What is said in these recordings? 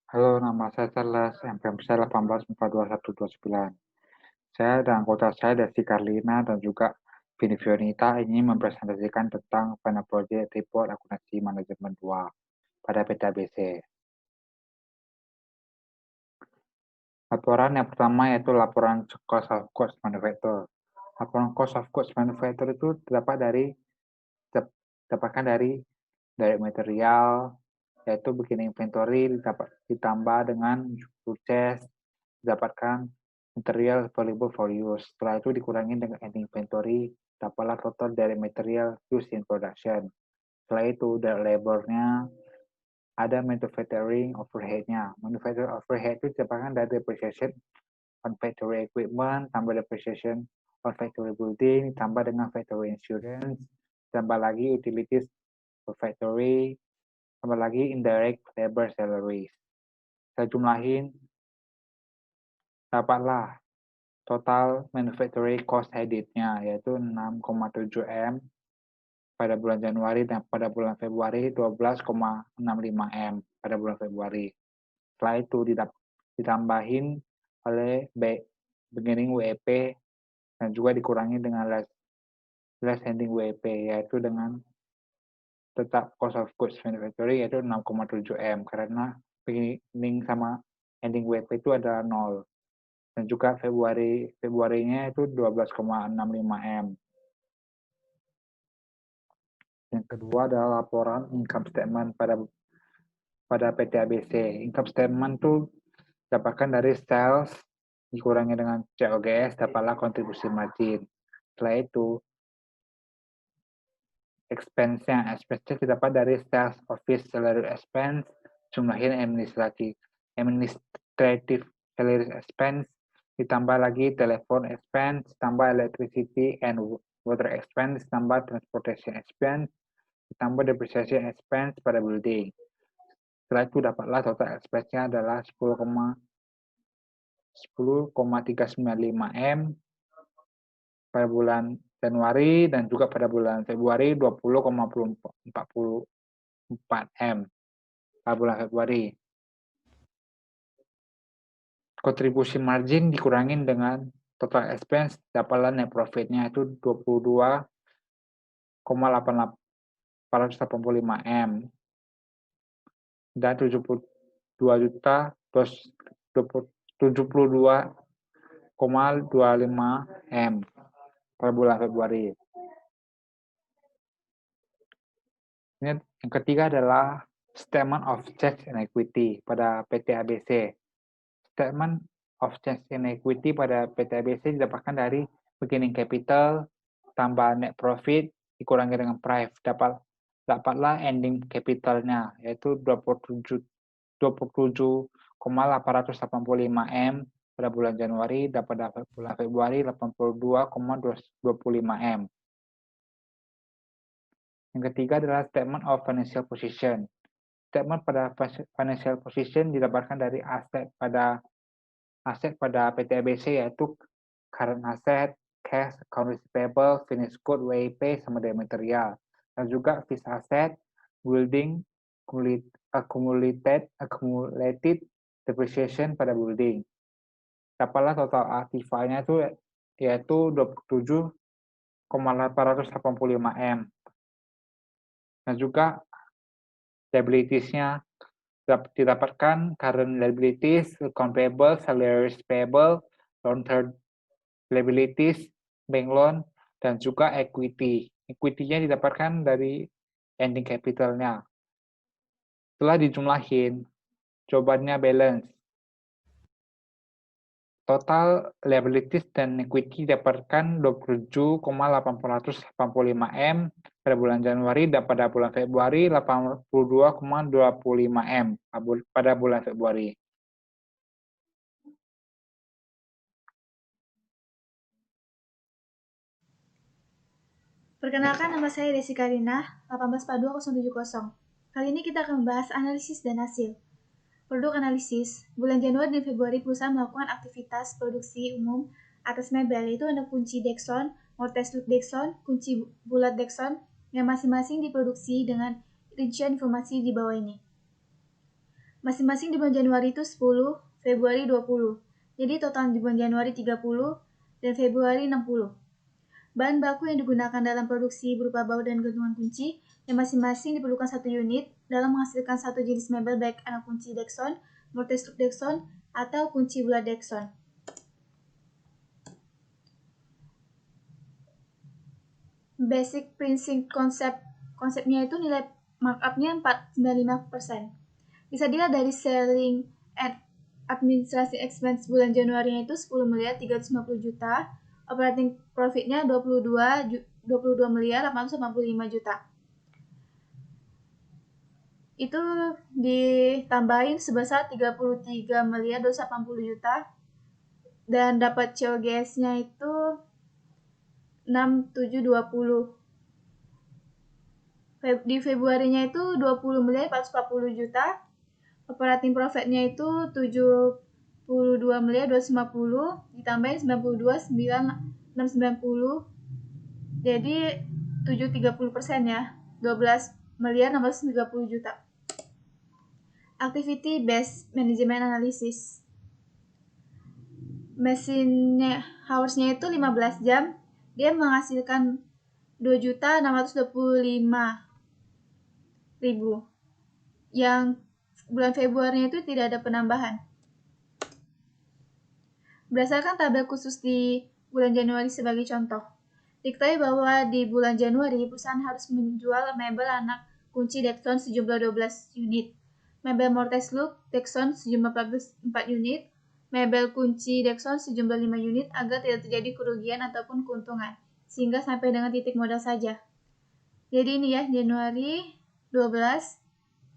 Halo, nama saya Charles, NPM saya 18422129. Saya dan anggota saya Desi Karlina dan juga Vini Fionita ingin mempresentasikan tentang final project report akuntansi manajemen 2 pada PTBC. Laporan yang pertama yaitu laporan cost of goods manufacture. Laporan cost of goods manufacture itu didapatkan dari direct material, yaitu bikin inventory ditambah dengan purchase, dapatkan material available for use. Setelah itu dikurangi dengan ending inventory, dapatlah total dari material used in production. Setelah itu dari labornya ada manufacturing overhead-nya. Manufacturing overhead itu didapatkan dari depreciation on factory equipment, tambah depreciation on factory building, tambah dengan factory insurance, tambah lagi utilities for factory, tambah lagi indirect labor salaries. Saya jumlahin, dapatlah total manufacturing cost headed-nya yaitu 6,7 M pada bulan Januari dan pada bulan Februari 12,65 M pada bulan Februari. Setelah itu ditambahin oleh beginning WEP dan juga dikurangi dengan less ending WEP yaitu dengan tetap cost of goods manufacturing yaitu 6,7 M karena beginning sama ending WEP itu adalah 0. Dan juga Februarinya itu 12,65 M. Yang kedua adalah laporan income statement pada PT ABC. Income statement itu dapatkan dari sales dikurangi dengan COGS, dapatlah kontribusi margin. Setelah itu expense-nya didapat dari sales office salary expense, jumlahin administrative salary expense, ditambah lagi telepon expense, tambah electricity and water expense, tambah transportation expense, ditambah depreciation expense pada building. Setelah itu dapatlah total expense-nya adalah 10,395 M pada bulan Januari dan juga pada bulan Februari 20,44 M pada bulan Februari. Kontribusi margin dikurangin dengan total expense, dapatlah net profit-nya itu 22,885 M dan 72 juta plus 72,25 M pada bulan Februari. Ini yang ketiga adalah Statement of Change in Equity pada PT ABC. Statement of Change in Equity pada PT ABC didapatkan dari beginning capital tambah net profit dikurangi dengan price, dapatlah ending capitalnya yaitu 27,885 M pada bulan Januari dan pada bulan Februari 82,25 M. Yang ketiga adalah Statement of Financial Position. Statement pada financial position didapatkan dari aset pada PT ABC yaitu current asset, cash, account receivable, finished good, WIP, sama dari material. Dan juga fixed asset, building, accumulated depreciation pada building. Dapatlah total aktivanya itu yaitu 27,885 M. Dan juga liabilities-nya didapatkan current liabilities, account payable, salaries payable, long-term liabilities, bank loan, dan juga equity. Equity-nya didapatkan dari ending capital-nya. Setelah dijumlahin, jawabannya balance. Total liabilities dan equity didapatkan 27,885 M pada bulan Januari dan pada bulan Februari 82,25 M pada bulan Februari. Perkenalkan, nama saya Desi Karina, 1842-070. Kali ini kita akan membahas analisis dan hasil. Produk analisis, bulan Januari dan Februari perusahaan melakukan aktivitas produksi umum atas mebel, yaitu ada kunci Dexon, mortise loop Dexon, kunci bulat Dexon, yang masing-masing diproduksi dengan rincian informasi di bawah ini. Masing-masing di bulan Januari itu 10, Februari 20. Jadi total di bulan Januari 30 dan Februari 60. Bahan baku yang digunakan dalam produksi berupa baut dan gantungan kunci yang masing-masing diperlukan 1 unit dalam menghasilkan satu jenis mebel baik anak kunci Dexon, mortise loop Dexon, atau kunci bulat Dexon. Basic princing konsepnya itu nilai markup-nya 495%. Bisa dilihat dari selling and administration expense bulan Januari itu 10 miliar 350 juta, operating profit-nya 22 miliar 885 juta. Itu ditambahin sebesar 33 miliar 280 juta dan dapat COGS-nya itu 6720. Di Februarinya itu 20 miliar 440 juta. Operating profit-nya itu 72 miliar 250 ditambahin 92 690. Jadi 730% ya. 12 miliar 630 juta. Activity based management analysis. Mesinnya hours-nya itu 15 jam. Dia menghasilkan 2.625.000. Yang bulan Februari itu tidak ada penambahan. Berdasarkan tabel khusus di bulan Januari sebagai contoh, diketahui bahwa di bulan Januari perusahaan harus menjual mebel anak kunci Dexon sejumlah 12 unit, mebel mortise loop Dexon sejumlah 4 unit, mebel kunci Dexon sejumlah 5 unit agar tidak terjadi kerugian ataupun keuntungan, sehingga sampai dengan titik modal saja. Jadi ini ya, Januari 12,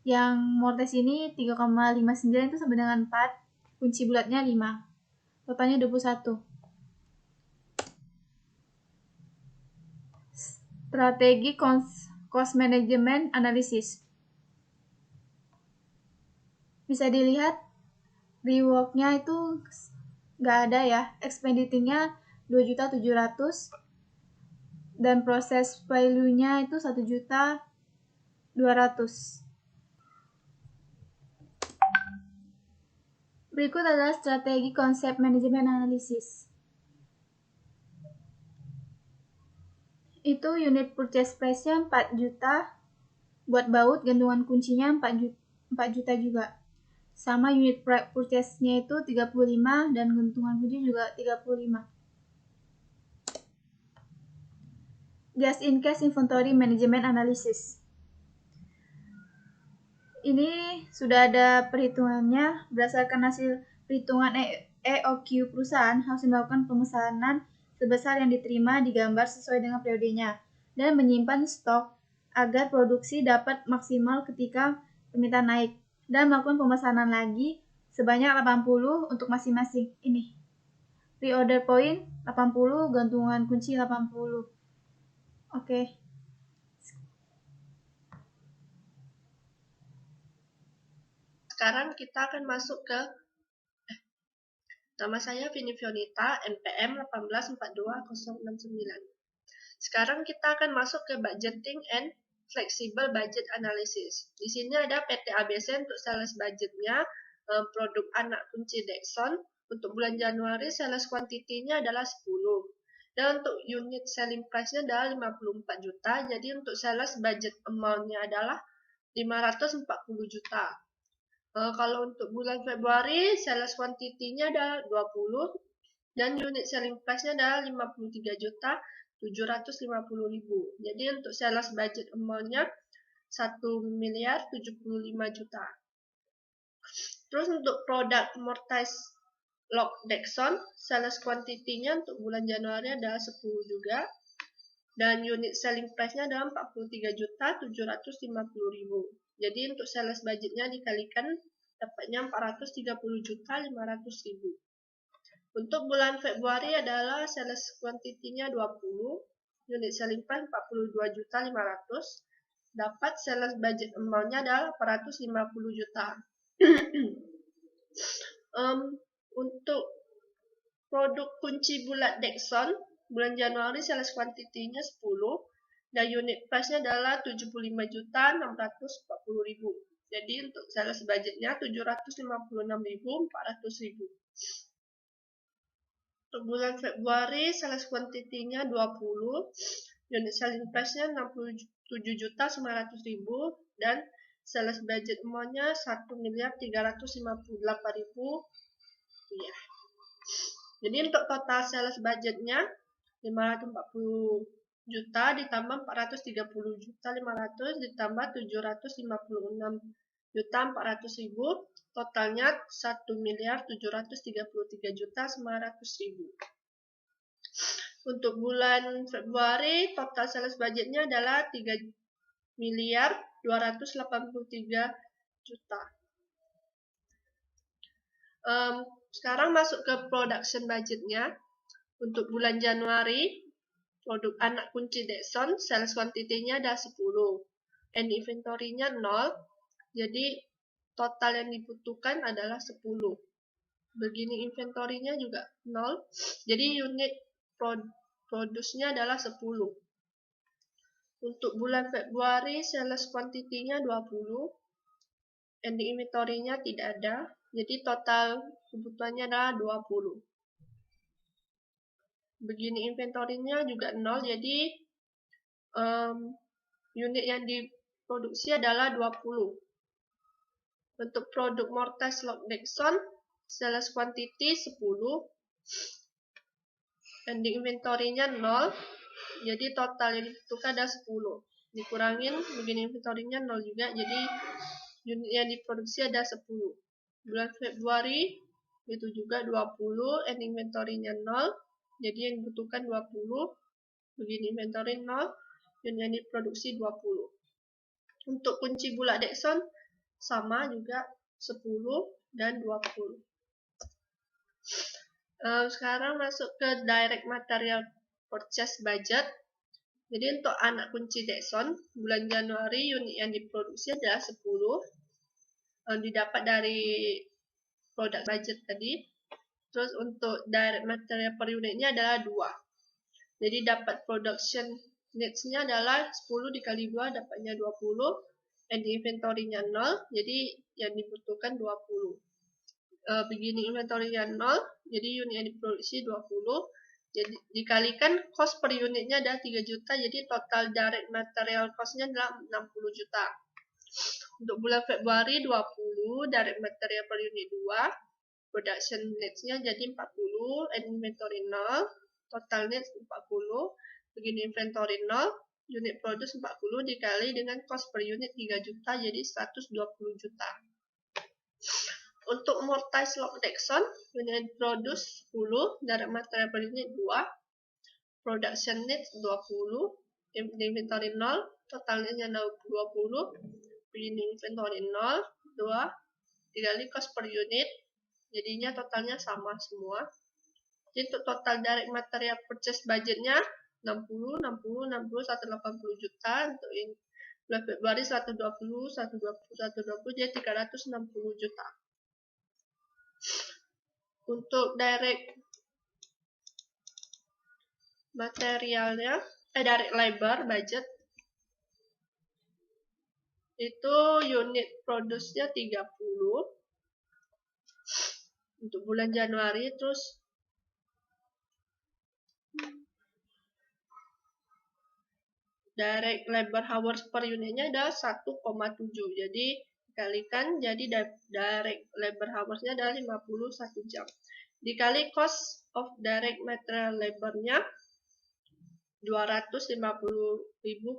yang mortise ini 3,59 itu sama dengan 4, kunci bulatnya 5, totalnya 21. Strategi cost management analysis. Bisa dilihat rework-nya itu nggak ada ya, expenditure-nya 2.700.000 dan proses value-nya itu 1.200.000. Berikut adalah strategi konsep manajemen analisis. Itu unit purchase price-nya 4 juta, buat baut gantungan kuncinya 4 juta juga. Sama unit purchase-nya itu 35 dan gantungan kunci juga 35. Just in case inventory management analysis. Ini sudah ada perhitungannya. Berdasarkan hasil perhitungan EOQ perusahaan harus melakukan pemesanan sebesar yang diterima digambar sesuai dengan periodenya dan menyimpan stok agar produksi dapat maksimal ketika permintaan naik dan melakukan pemesanan lagi sebanyak 80 untuk masing-masing. Ini pre-order point 80, gantungan kunci 80. Oke. Sekarang kita akan masuk ke nama saya Vini Fionita, NPM 1842069. Sekarang kita akan masuk ke budgeting and flexible budget analysis. Di sini ada PT ABC untuk sales budgetnya, produk anak kunci Dexon. Untuk bulan Januari sales quantity-nya adalah 10. Dan untuk unit selling price-nya adalah 54 juta. Jadi untuk sales budget amount-nya adalah 540 juta. Kalau untuk bulan Februari, sales quantity-nya ada 20 dan unit selling price-nya adalah 53 juta 750.000. Jadi untuk sales budget amount-nya 1 miliar 75 juta. Terus untuk produk mortise lock Dexon, sales quantity-nya untuk bulan Januari adalah 10 juga. Dan unit selling price-nya adalah 43 juta 750.000. Jadi untuk sales budgetnya dikalikan dapatnya 430 juta 500.000. Untuk bulan Februari adalah sales quantity-nya 20, unit selling price 42 juta 500, dapat sales budget amount-nya adalah 450 juta. Untuk produk kunci bulat Dexon, bulan Januari sales quantity-nya 10 dan unit price-nya adalah 75 juta 640.000. Jadi untuk sales budgetnya 756.400.000. Untuk bulan Februari, sales quantity-nya 20, unit selling price-nya 67.900.000, dan sales budget amount-nya 1.358.000 rupiah. Jadi untuk total sales budgetnya 540 juta ditambah 430 juta 500 ditambah 756.400.000, totalnya 1.733.900.000. Untuk bulan Februari, total sales budgetnya adalah 3.283 juta. Sekarang masuk ke production budgetnya. Untuk bulan Januari, produk anak kunci Dexon, sales quantity-nya ada 10, and inventory-nya 0, jadi total yang dibutuhkan adalah 10. Begini inventory-nya juga 0, jadi unit produce-nya adalah 10. Untuk bulan Februari, sales quantity-nya 20, and inventory-nya tidak ada, jadi total kebutuhannya adalah 20. Begini inventory-nya juga 0, jadi unit yang diproduksi adalah 20. Untuk produk Mortise Lock Dexon, sales quantity 10, and inventory-nya 0, jadi total yang dibutuhkan ada 10. Dikurangin begini inventory-nya 0 juga, jadi unit yang diproduksi ada 10. Bulan Februari itu juga 20, and inventory-nya 0, jadi yang dibutuhkan 20, begini inventory 0, unit yang diproduksi 20. Untuk kunci bulat Dexon sama juga 10 dan 20. Sekarang masuk ke direct material purchase budget. Jadi untuk anak kunci Dexon, bulan Januari unit yang diproduksi adalah 10, didapat dari produk budget tadi. Terus untuk direct material per unitnya adalah 2. Jadi dapat production needs-nya adalah 10 dikali 2 dapatnya 20, and inventory-nya 0, jadi yang dibutuhkan 20. Begini inventory-nya 0, jadi unit yang diproduksi 20, jadi dikalikan cost per unitnya adalah 3 juta, jadi total direct material cost-nya adalah 60 juta. Untuk bulan Februari 20, direct material per unit 2, production needs-nya jadi 40, and inventory 0, total needs 40, begini inventory 0, unit produce 40 dikali dengan cost per unit 3 juta, jadi 120 juta. Untuk Mortise Lock Dexon, unit produce 10, direct material per unit 2, production needs 20, inventory 0, totalnya 20, begini inventory 0, 2, dikali cost per unit, jadinya totalnya sama semua. Jadi untuk total direct material purchase budgetnya 60, 60, 60, 180 juta. Untuk bulan Februari 120, 120, jadi 360 juta. Untuk direct materialnya, direct labor budget, itu unit produce-nya 30. Untuk bulan Januari, terus direct labor hours per unitnya adalah 1,7. Jadi dikalikan, jadi direct labor hours-nya adalah 51 jam. Dikali cost of direct material labor-nya 250.000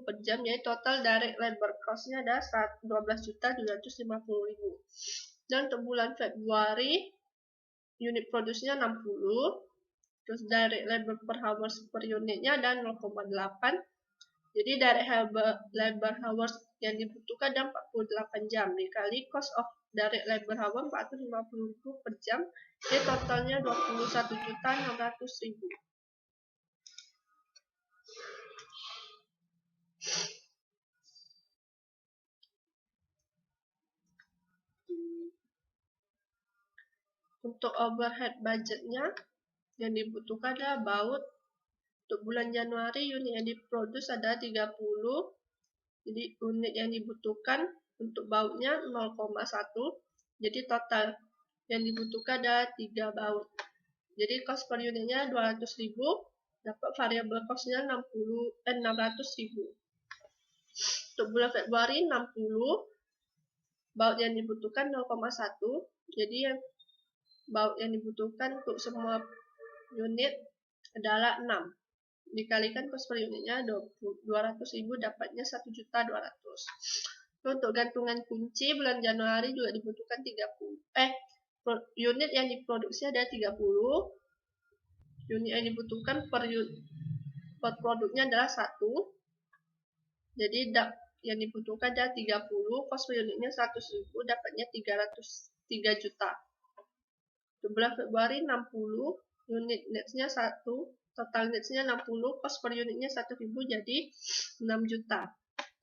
per jam, jadi total direct labor cost-nya adalah 12.750.000. Dan untuk bulan Februari, unit produce-nya 60, terus direct labor per hours per unitnya ada 0,8. Jadi direct labor hours yang dibutuhkan ada 48 jam, dikali cost of direct labor hour 450.000 per jam, jadi totalnya 21.600.000. Untuk overhead budgetnya yang dibutuhkan adalah baut. Untuk bulan Januari unit yang diproduksi ada 30, jadi unit yang dibutuhkan Untuk bautnya 0,1. Jadi total yang dibutuhkan ada 3 baut. Jadi cost per unitnya 200.000, dapat variable costnya 600.000. Untuk bulan Februari 60, baut yang dibutuhkan 0,1. Jadi yang baut yang dibutuhkan untuk semua unit adalah 6. Dikalikan cost per unitnya 200.000, dapatnya 1.200.000. Untuk gantungan kunci bulan Januari juga dibutuhkan 30. Unit yang diproduksi ada 30. Unit yang dibutuhkan per produknya adalah 1. Jadi yang dibutuhkan ada 30, cost per unitnya 100.000, dapatnya 3 juta. Untuk bulan Februari 60, unit netsnya 1, total netsnya 60, cost per unitnya 1.000, jadi 6 juta.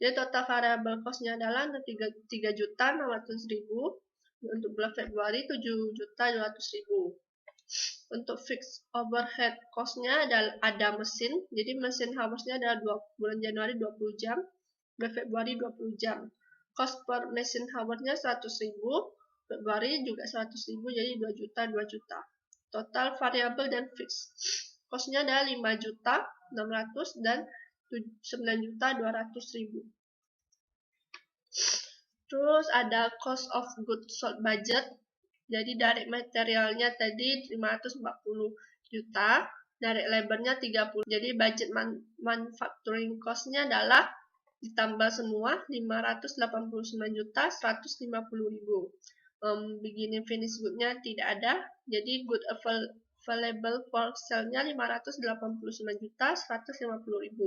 Jadi total variable costnya adalah 3.600.000. Untuk bulan Februari 7.200.000. Untuk fixed overhead costnya ada mesin. Jadi mesin hours-nya adalah bulan Januari 20 jam, bulan Februari 20 jam. Cost per mesin hour-nya 100.000, Februari juga 100.000, jadi 2 juta. Total variable dan fixed cost-nya adalah 5.600.000 dan 9.200.000. Terus ada cost of goods sold budget. Jadi direct materialnya tadi 540 juta, direct labor-nya 30. Jadi budget manufacturing cost-nya adalah ditambah semua 589.150.000. Beginning finish good-nya tidak ada. Jadi good available for sale-nya 589.150.000.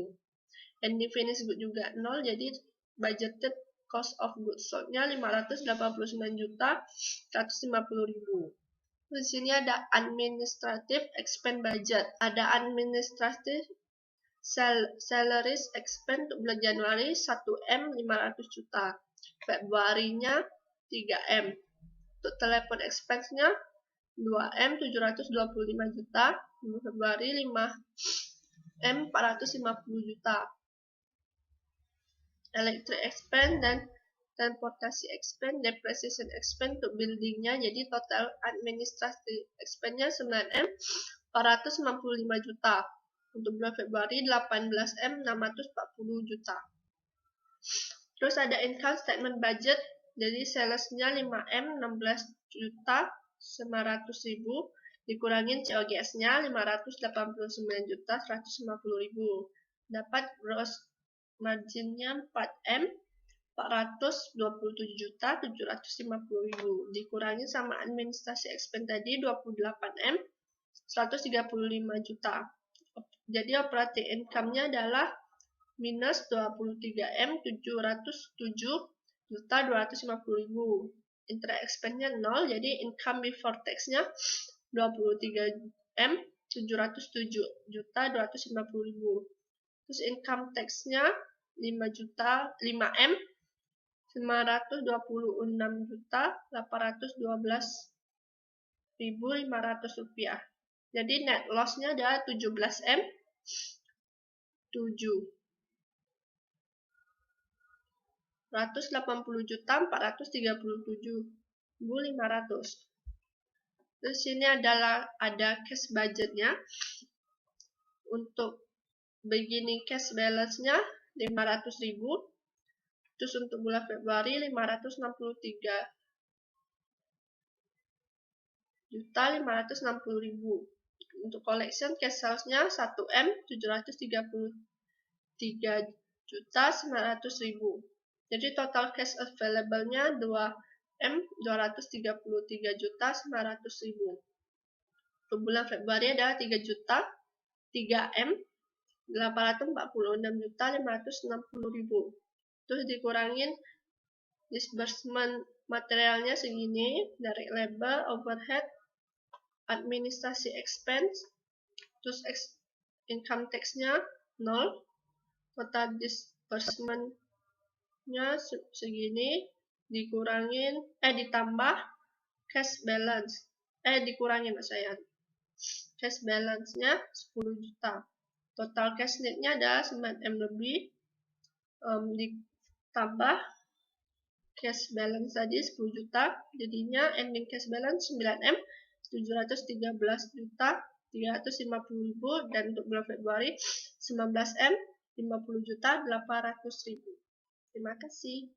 Ending finish good juga 0, jadi budgeted cost of goods sold-nya 589.150.000. Di sini ada administrative expense budget. Ada administrative salaries expense untuk bulan Januari 1M 500 juta. Februarinya 3M. Untuk telepon expense-nya 2M 725 juta. Februari 5M 450 juta. Electric expense dan transportasi expense, depreciation expense untuk buildingnya, jadi total administrative expense-nya 9M 495 juta. Untuk bulan Februari 18M 640 juta. Terus ada income statement budget, jadi sales-nya 5M 16 juta 900.000, dikurangin COGS-nya 589 juta 150.000. Dapat gross margin-nya 4M 427 juta 750.000, dikurangi sama administrasi expense tadi 28M 135 juta. Jadi operating income-nya adalah minus 23M 707 juta 250.000. Interest expense-nya 0, jadi income before tax-nya 23M 707 juta 250.000. Terus income tax-nya 5M 926 juta 812.500 rupiah. Jadi net loss-nya ada 17M 780 juta 437.500. Terus sini ada cash budget-nya. Untuk beginning cash balance-nya 500.000. Terus untuk bulan Februari 563.560.000. Untuk collection cash sales-nya 1M 733.900.000. Jadi total cash available-nya 2M 233.900.000. Untuk bulan Februari ada 3 juta, 3M 846.560.000. Terus dikurangin disbursement materialnya segini, direct labor, overhead, administrasi expense, terus income tax-nya 0, total disbursement-nya segini, ditambah cash balance, dikurangin saya, cash balance-nya 10 juta. Total cash net-nya ada 9M lebih, ditambah cash balance tadi 10 juta, jadinya ending cash balance 9M, 713 juta 350.000, dan untuk bulan Februari 19M, 50 juta 800.000. Terima kasih.